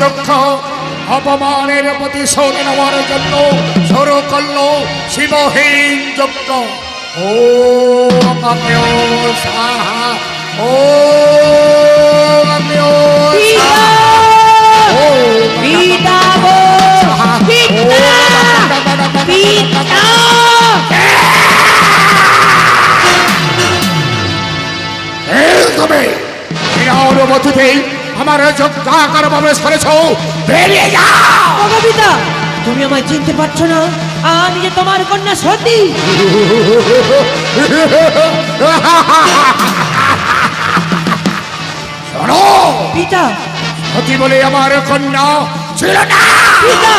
দক্ষ অপমানের প্রতিশোধ নেওয়ার জন্য শুরু করলো শিবহীন যজ্ঞ। ও অগ্ন্যো স্বাহা, ও অগ্ন্যো স্বাহা, ও পিতা গো, পিতা। তবে বিরাট মধ্যেই আমার যজ্ঞাকার প্রবেশ করেছ, বেরিয়ে যাও। পিতা, তুমি আমায় চিনতে পারছো না? আমি যে তোমার কন্যা সতী। শোনো পিতা, সতী বলে আমার কন্যা ছিল না। পিতা,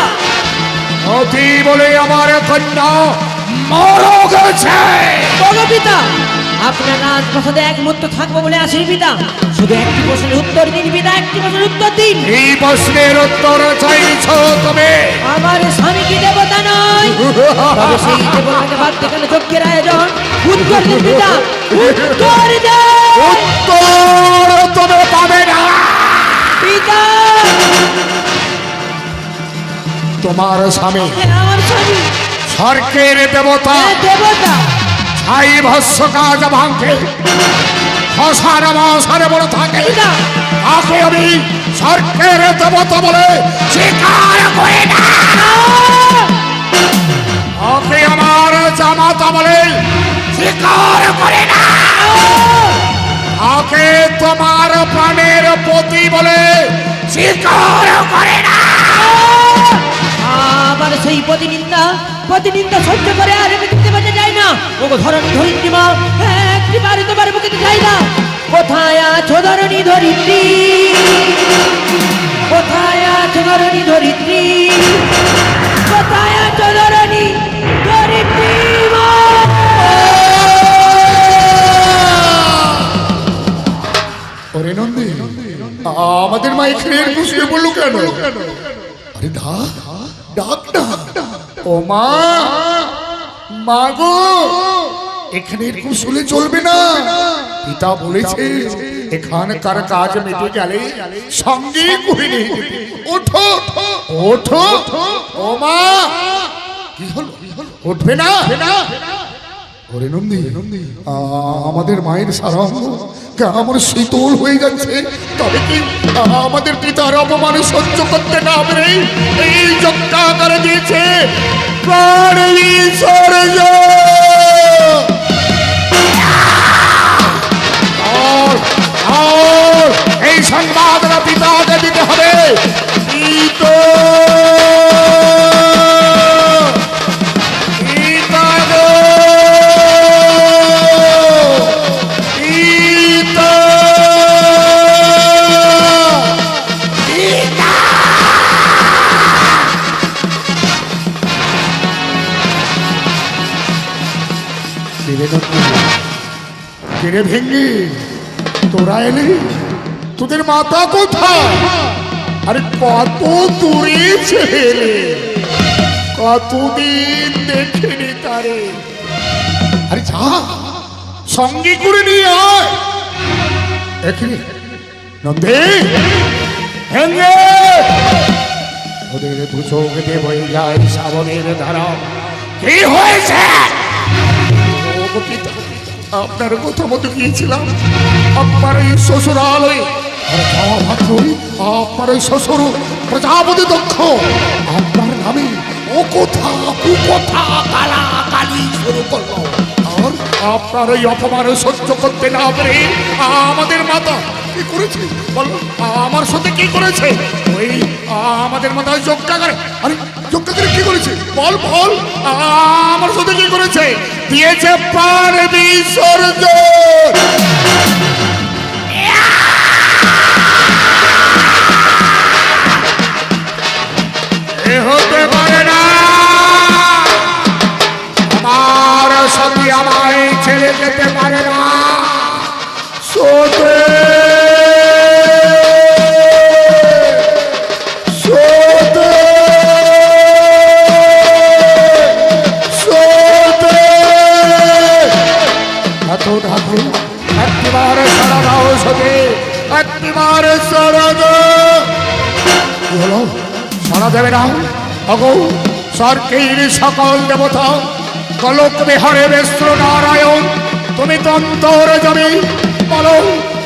সতী বলে আমার কন্যা মারা গেছে। পিতা, আপনার রাজপ্রাসাদে এক মুহূর্ত থাকবো বলে আসি পিতা। শুধু একটি প্রশ্নের উত্তর দিন পিতা, একটি প্রশ্নের উত্তর দিন। এই প্রশ্নের উত্তর চাইছ তুমি? আমার স্বামী কি দেবতা নয়? তবে সেই দেবতাকে ভাবতে গেলে যজ্ঞের আয়োজন। উত্তর দিন পিতা, উত্তর দেন। উত্তর তুমি পাবে না পিতা। তোমার স্বামী আমার স্বামী স্বর্গের দেবতা, দেবতা। ছাই ভস্য কাজ ভাঙে শ্মশান মশানে বলে থাকে। তাকে আমি স্বর্গের দেবতা বলে স্বীকার করি না। ওকে আমার জামাতা বলে স্বীকার করে না। ওকে তোমার প্রাণের পতি বলে স্বীকার করে না। আবার সেই প্রতিনিন্দা সহ্য করে আর আমি দিতে পারতে যাই না। ওগো ধরণী ধরিত্রী মা, একটিবার তোমার বুকে যাই না। কোথায় আছো ধরণী ধরিত্রী? কোথায় আছো ধরণী ধরিত্রী? কোথায় আছো ধরণী ধরিত্রী মা? ওরে নন্দী, আমাদের মা এখানে বসে বললো কেন? আরে ডাক ডাক ও মা, মা গো, এখানে এরকম শুলে চলবে না। পিতা বলেছে এখানকার কাজ মিটে গেলে সঙ্গে করে নিয়ে যেতে। ওঠো ওঠো ও মা। কি হলো, উঠবে না? ওরে নন্দী, আমাদের মায়ের সারা কেমন শীতল হয়ে যাচ্ছে। তবে কি আমাদের পিতার অপমান সহ্য করতে না পেরে এই যজ্ঞাকার দিয়েছে প্রাণ বিসর্জন। এই সংবাদটা পিতাকে দিতে হবে। কিরে ভেঙ্গি, তোরা এলি? তোদের মাথা কোথায়? আরে কত দূরে ছেলে, কতদিন দেখিনি তারে। আরে যা সঙ্গে করে নিয়ে আয় এখানে। নন্দী ভেঙ্গে, ওদের দু চোখ দিয়ে বয়ে যায় শ্রাবণের ধারা। কি হয়েছে? আপনার কথা মতো গিয়েছিলাম আপনার এই শ্বশুরালয়ে, আর যাওয়া মাত্রই আপনার ওই শ্বশুর প্রজাপতি দক্ষ আপনার নামে ও কথা কুকথা গালাগালি শুরু করলো। আর আপনার ওই অপমান সহ্য করতে না পেরে আমাদের মাতা কি করেছে বল? আমার সাথে কি করেছে? ওই আমাদের মাথায় যজ্ঞাগারে। আরে যজ্ঞাগারে কি করেছে বল বল, আমার সাথে কি করেছে? দিয়েছে প্রাণ বিসর্জন। এ হতে পারে না। আমার সাথে আমায় ছেড়ে যেতে পারে না। সোতে একবার সারা দাও, সারা দাও। হলো সারা দেবে না অগো স্বর্গের সকল দেবতা কলক বিহারে বেস্ত্র নারায়ণ তুমি তন্তর যাবে বলো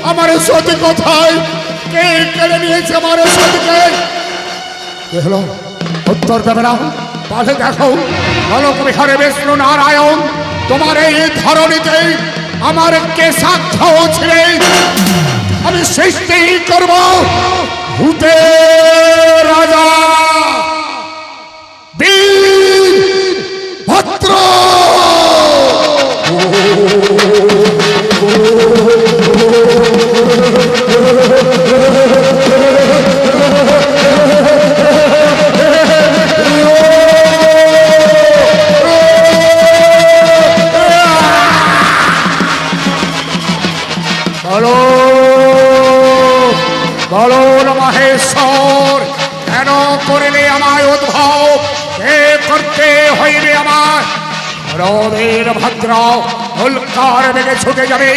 আমার সতী কোথায় কে কেড়ে নিয়েছে আমার সতীকে কে হলো উত্তর দেবে না পাশে দেখো কলক বিহারে বেস্ত্র নারায়ণ তোমার এই ধরণীতে আমার কে সাক্ষ্য ছিল আমি সৃষ্টি করব ভূতের রাজা ভদ্র বলো বলো না মহেশ্বর কেন করলে আমায় উদ্ভব কে করতে হইবে আমার রবের ভদ্র উল্কার বেগে ছুটে যাবে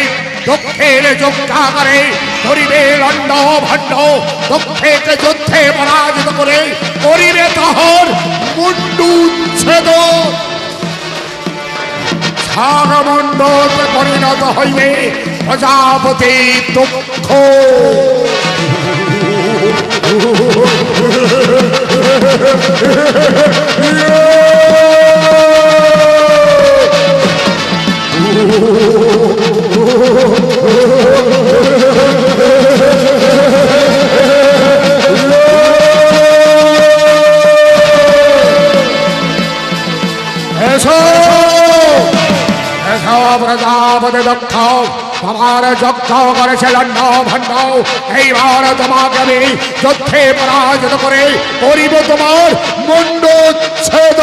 দক্ষের যোদ্ধা করে ধরিবে লণ্ড ভণ্ড দক্ষেকে যুদ্ধে পরাজিত করে করিবে তহর মুন্ডু উচ্ছেদ ছাগমণ্ডতে পরিণত হইবে প্রজাপতি দক্ষ প্রজাপতি দক্ষ তোমার যজ্ঞ করেছে লণ্ড ভণ্ড এইবার তোমাকে আমি যুদ্ধে পরাজিত করে করিব তোমার মুন্ডচ্ছেদ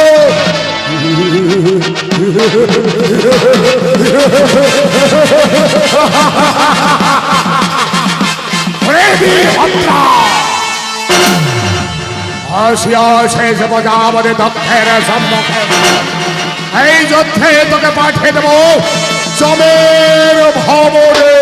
আসিয়া শেষ প্রজাপতি দক্ষের সম্মুখে এই যুদ্ধে তোকে পাঠিয়ে দেব জমের ভবনে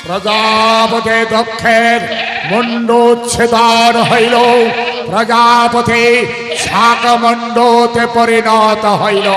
প্রজাপতি দক্ষের মুন্ডচ্ছেদন হইল প্রজাপতি শাকমণ্ডতে পরিণত হইল।